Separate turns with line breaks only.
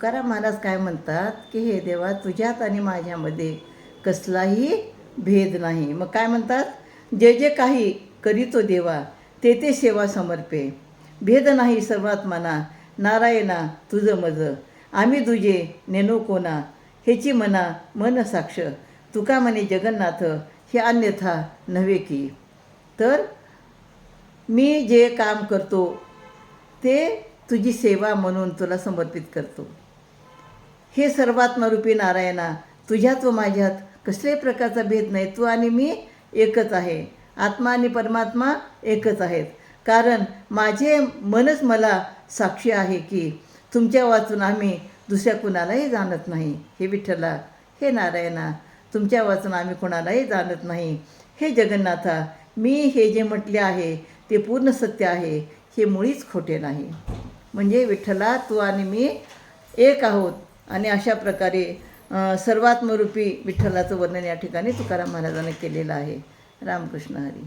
तुकाराम महाराज काय म्हणतात की हे देवा तुझ्यात आणि माझ्यामध्ये कसलाही भेद नाही. मग काय म्हणतात, जे जे काही करीतो देवा ते ते सेवा समर्पे, भेद नाही सर्वात मना, नारायणा तुझं मज, आम्ही तुझे नेनो कोणा, हेची मना मन साक्ष, तुका म्हणे जगन्नाथ हे अन्यथा नव्हे की. तर मी जे काम करतो ते तुझी सेवा म्हणून तुला समर्पित करतो. हे सर्वात्मरूपी नारायणा, तुझ्यात व माझ्यात कसल्याही प्रकारचा भेद नाही. तू आणि मी एकच आहे. आत्मा आणि परमात्मा एकच आहेत. कारण माझे मनच मला साक्षी आहे की तुमच्या वाचून आम्ही दुसऱ्या कुणालाही जाणत नाही. हे विठ्ठला, हे नारायणा, तुमच्या वाचून आम्ही कुणालाही जाणत नाही. हे जगन्नाथा, मी हे जे म्हटले आहे ते पूर्ण सत्य आहे, हे मुळीच खोटे नाही. म्हणजे विठ्ठला, तू आणि मी एक आहोत. आणि अशा प्रकारे सर्वात्मरूपी विठ्ठलाचं वर्णन या ठिकाणी तुकाराम महाराजांनी केलेलं आहे. रामकृष्ण हरी.